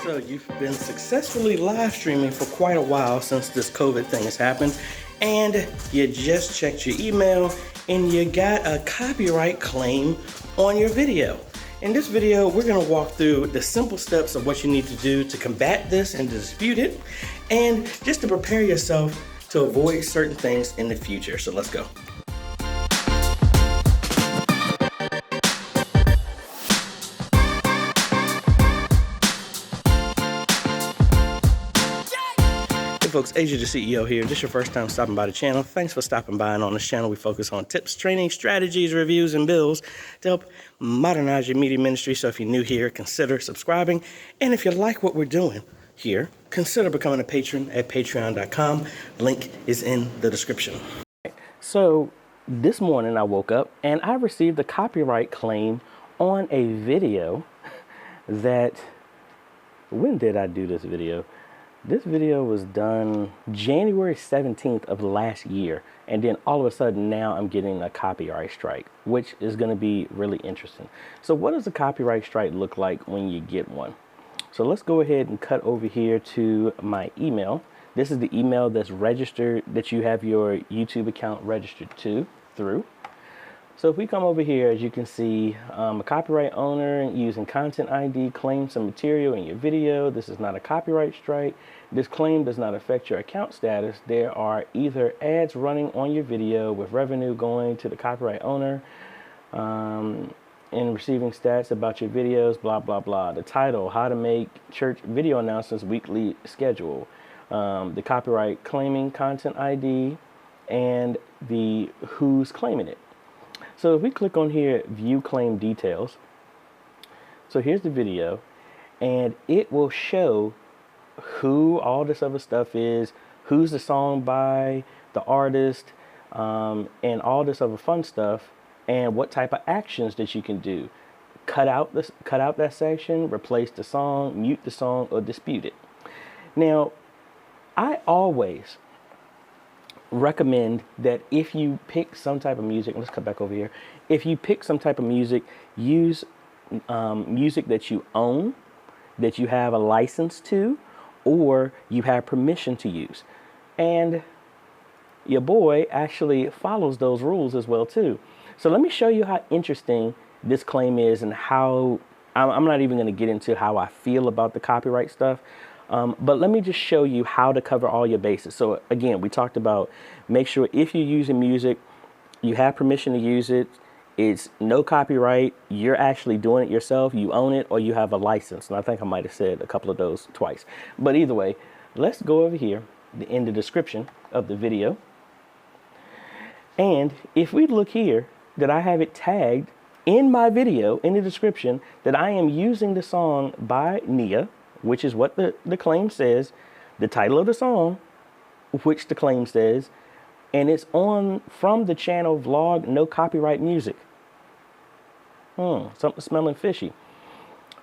So you've been successfully live streaming for quite a while since this COVID thing has happened, and you just checked your email and you got a copyright claim on your video. In this video, we're gonna walk through the simple steps of what you need to do to combat this and dispute it, and just to prepare yourself to avoid certain things in the future. So let's go. Folks, AJ the CEO here. This is your first time stopping by the channel. Thanks for stopping by. And on this channel, we focus on tips, training, strategies, reviews, and bills to help modernize your media ministry. So if you're new here, consider subscribing. And if you like what we're doing here, consider becoming a patron at patreon.com. Link is in the description. So this morning I woke up and I received a copyright claim on a video that, when did I do this video? This video was done January 17th of last year, and then all of a sudden now I'm getting a copyright strike, which is going to be really interesting. So what does a copyright strike look like when you get one? So let's go ahead and cut over here to my email. This is the email that's registered, that you have your YouTube account registered through. So if we come over here, as you can see, a copyright owner using content ID claims some material in your video. This is not a copyright strike. This claim does not affect your account status. There are either ads running on your video with revenue going to the copyright owner and receiving stats about your videos, blah, blah, blah. The title, how to make church video announcements weekly schedule. The copyright claiming content ID and the who's claiming it. So if we click on here, view claim details. So here's the video, and it will show who all this other stuff is, who's the song by, the artist, and all this other fun stuff, and what type of actions that you can do. Cut out that section, replace the song, mute the song, or dispute it. Now, I always recommend that if you pick some type of music, let's cut back over here. If you pick some type of music, use music that you own, that you have a license to, or you have permission to use. And your boy actually follows those rules as well too. So let me show you how interesting this claim is, and how I'm not even going to get into how I feel about the copyright stuff. But let me just show you how to cover all your bases. So again, we talked about, make sure if you're using music, you have permission to use it. It's no copyright. You're actually doing it yourself. You own it, or you have a license. And I think I might have said a couple of those twice. But either way, let's go over here in the description of the video. And if we look here, that I have it tagged in my video in the description that I am using the song by Nia, which is what the claim says, the title of the song, which the claim says, and it's on from the channel Vlog No Copyright Music. Something smelling fishy.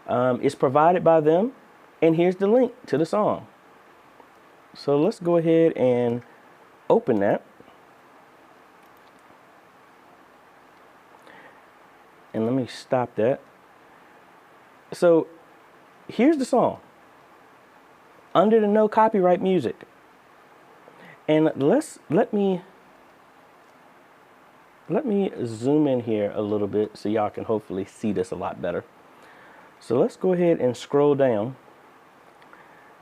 It's provided by them, and here's the link to the song. So let's go ahead and open that. And let me stop that. So here's the song, under the no copyright music. And let me zoom in here a little bit so y'all can hopefully see this a lot better. So let's go ahead and scroll down.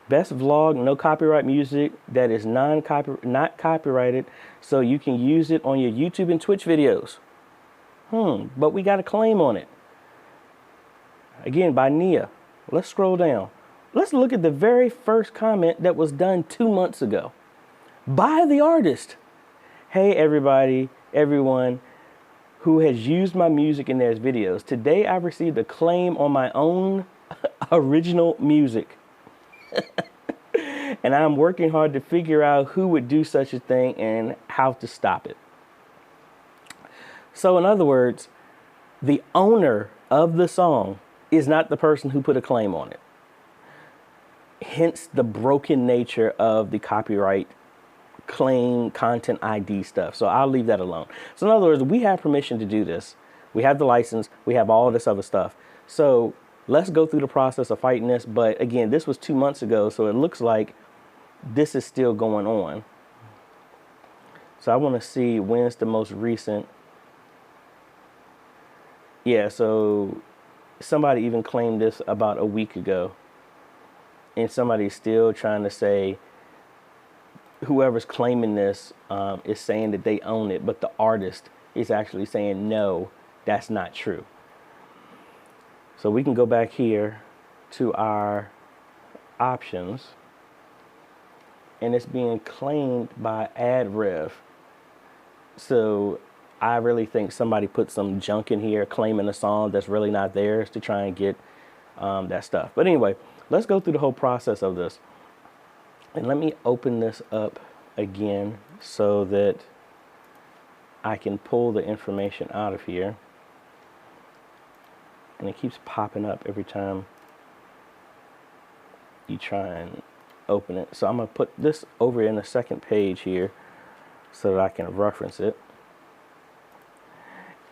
Best vlog, no copyright music that is not copyrighted, so you can use it on your YouTube and Twitch videos. But we got a claim on it. Again, by Nia. Let's scroll down. Let's look at the very first comment that was done 2 months ago by the artist. Hey everybody, everyone who has used my music in their videos. Today I received a claim on my own original music. And I'm working hard to figure out who would do such a thing and how to stop it. So in other words, the owner of the song is not the person who put a claim on it. Hence the broken nature of the copyright claim content ID stuff. So I'll leave that alone. So in other words, we have permission to do this. We have the license. We have all this other stuff. So let's go through the process of fighting this. But again, this was 2 months ago, so it looks like this is still going on. So I want to see when's the most recent. Yeah, so somebody even claimed this about a week ago. And somebody's still trying to say, whoever's claiming this is saying that they own it, but the artist is actually saying, no, that's not true. So we can go back here to our options, and it's being claimed by AdRev. So I really think somebody put some junk in here claiming a song that's really not theirs to try and get that stuff. But anyway, let's go through the whole process of this. And let me open this up again so that I can pull the information out of here. And it keeps popping up every time you try and open it. So I'm going to put this over in the second page here so that I can reference it.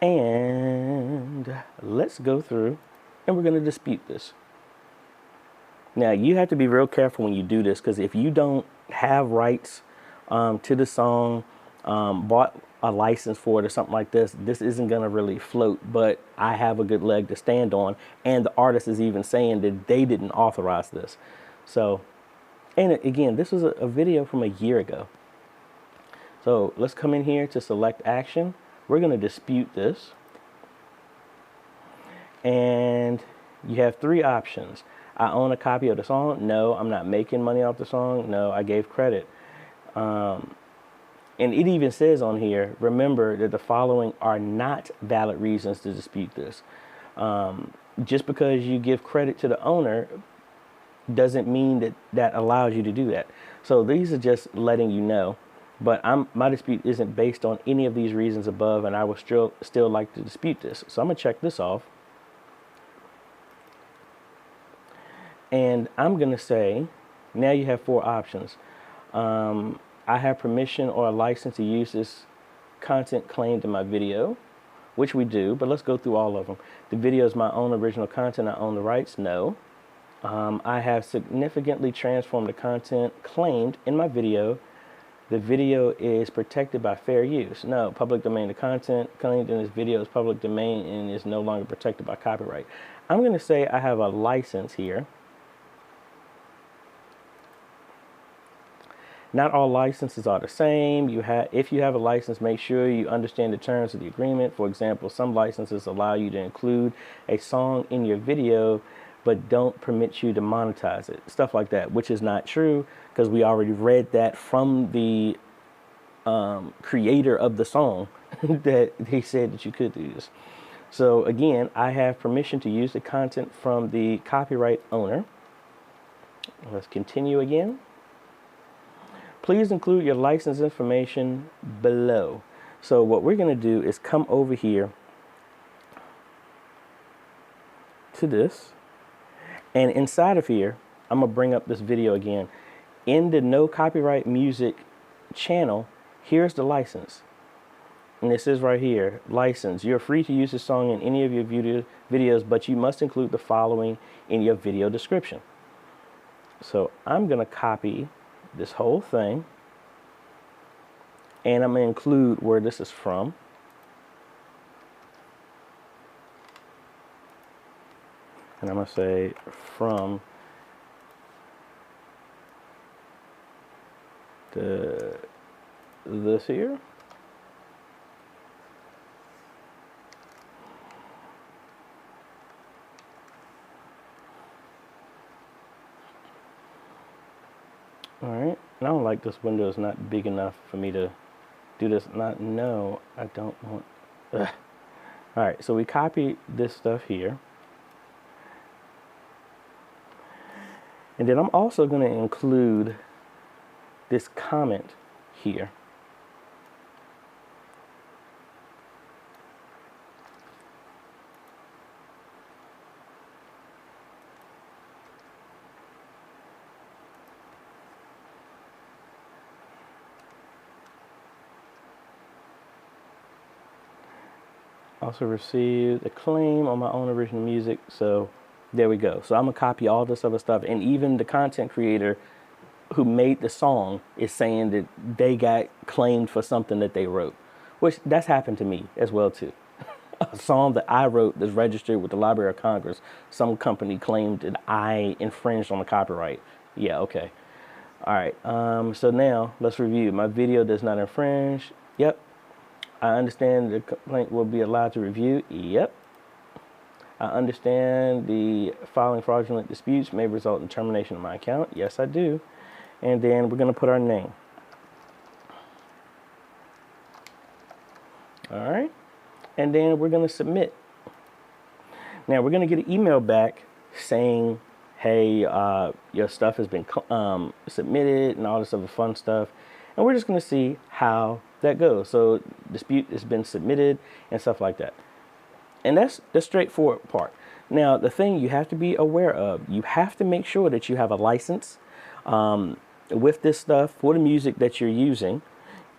And let's go through and we're going to dispute this. Now, you have to be real careful when you do this, because if you don't have rights to the song, bought a license for it or something like this, this isn't going to really float. But I have a good leg to stand on, and the artist is even saying that they didn't authorize this. So, and again, this was a video from a year ago. So let's come in here to select action. We're going to dispute this. And you have three options. I own a copy of the song. No, I'm not making money off the song. No, I gave credit. And it even says on here, remember that the following are not valid reasons to dispute this. Just because you give credit to the owner doesn't mean that that allows you to do that. So these are just letting you know. But my dispute isn't based on any of these reasons above, and I would still like to dispute this. So I'm going to check this off. And I'm going to say, now you have four options. I have permission or a license to use this content claimed in my video, which we do, but let's go through all of them. The video is my own original content. I own the rights. No. I have significantly transformed the content claimed in my video. The video is protected by fair use. No. Public domain. The content claimed in this video is public domain and is no longer protected by copyright. I'm going to say I have a license here. Not all licenses are the same. If you have a license, make sure you understand the terms of the agreement. For example, some licenses allow you to include a song in your video, but don't permit you to monetize it. Stuff like that, which is not true, because we already read that from the creator of the song that he said that you could do this. So again, I have permission to use the content from the copyright owner. Let's continue again. Please include your license information below. So what we're going to do is come over here to this. And inside of here, I'm going to bring up this video again. In the no copyright music channel, here's the license. And it says right here, license. You're free to use the song in any of your videos, but you must include the following in your video description. So I'm going to copy this whole thing, and I'm going to include where this is from. And I'm going to say from this here. All right, and I don't like this window is not big enough for me to do this. No, I don't want. Ugh. All right, so we copy this stuff here. And then I'm also going to include this comment here. Also received a claim on my own original music. So There we go. So I'm gonna copy all this other stuff, and even the content creator who made the song is saying that they got claimed for something that they wrote, which that's happened to me as well too. A song that I wrote that's registered with the Library of Congress, some company claimed that I infringed on the copyright. Yeah, okay. All right, so now let's review. My video does not infringe. Yep. I understand the complaint will be allowed to review. Yep. I understand the filing fraudulent disputes may result in termination of my account. Yes, I do. And then we're going to put our name. All right. And then we're going to submit. Now we're going to get an email back saying, hey, your stuff has been submitted and all this other fun stuff. And we're just going to see how that goes. So dispute has been submitted and stuff like that. And that's the straightforward part. Now, the thing you have to be aware of, you have to make sure that you have a license with this stuff for the music that you're using,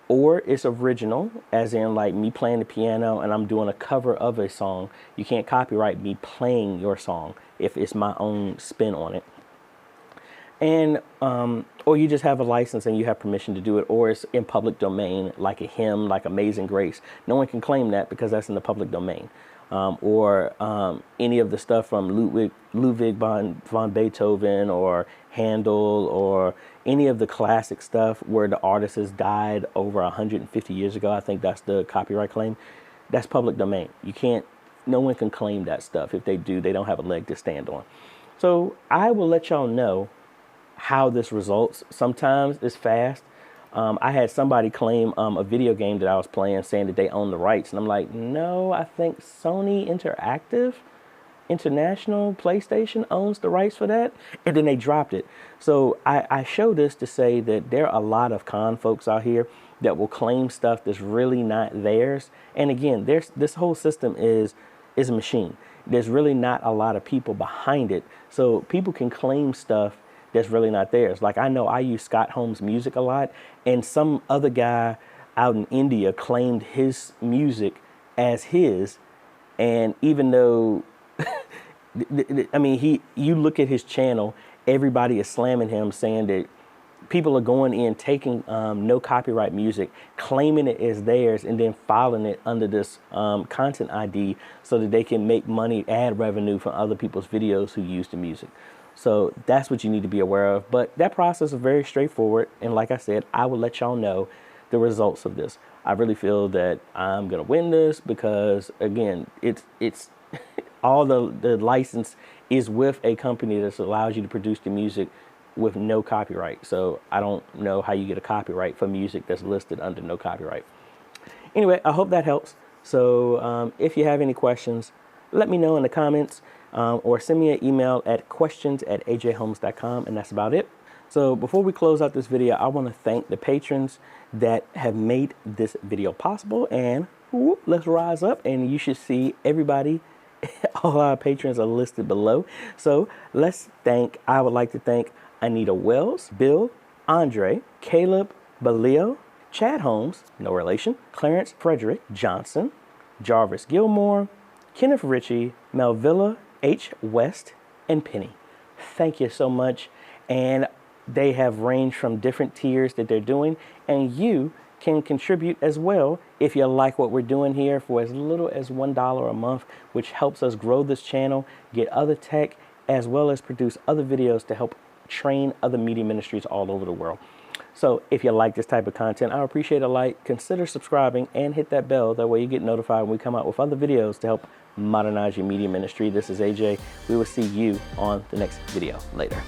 or it's original, as in like me playing the piano and I'm doing a cover of a song. You can't copyright me playing your song if it's my own spin on it. And or you just have a license and you have permission to do it, or it's in public domain, like a hymn, like Amazing Grace. No one can claim that because that's in the public domain. Or any of the stuff from Ludwig von Beethoven or Handel, or any of the classic stuff where the artist has died over 150 years ago. I think that's the copyright claim. That's public domain. You can't, no one can claim that stuff. If they do, they don't have a leg to stand on. So I will let y'all know how this results. Sometimes it's fast. I had somebody claim a video game that I was playing, saying that they own the rights. And I'm like, no, I think Sony Interactive International PlayStation owns the rights for that. And then they dropped it. So I show this to say that there are a lot of con folks out here that will claim stuff that's really not theirs. And again, this whole system is a machine. There's really not a lot of people behind it. So people can claim stuff that's really not theirs. Like, I know I use Scott Holmes music a lot, and some other guy out in India claimed his music as his. And even though, I mean, you look at his channel, everybody is slamming him, saying that people are going in, taking no copyright music, claiming it as theirs, and then filing it under this content ID so that they can make money, ad revenue from other people's videos who use the music. So that's what you need to be aware of. But that process is very straightforward. And like I said, I will let y'all know the results of this. I really feel that I'm going to win this because, again, it's all the license is with a company that allows you to produce the music with no copyright. So I don't know how you get a copyright for music that's listed under no copyright. Anyway, I hope that helps. So if you have any questions, let me know in the comments. Or send me an email at questions@ajholmes.com, and that's about it. So before we close out this video, I want to thank the patrons that have made this video possible, and let's rise up, and you should see everybody, all our patrons are listed below. So I would like to thank Anita Wells, Bill, Andre, Caleb, Baleo, Chad Holmes, no relation, Clarence Frederick Johnson, Jarvis Gilmore, Kenneth Ritchie, Melvilla H. West, and Penny. Thank you so much. And they have ranged from different tiers that they're doing, and you can contribute as well if you like what we're doing here for as little as $1 a month, which helps us grow this channel, get other tech, as well as produce other videos to help train other media ministries all over the world. So if you like this type of content, I appreciate a like, consider subscribing, and hit that bell. That way you get notified when we come out with other videos to help modernize your media ministry. This is AJ. We will see you on the next video. Later.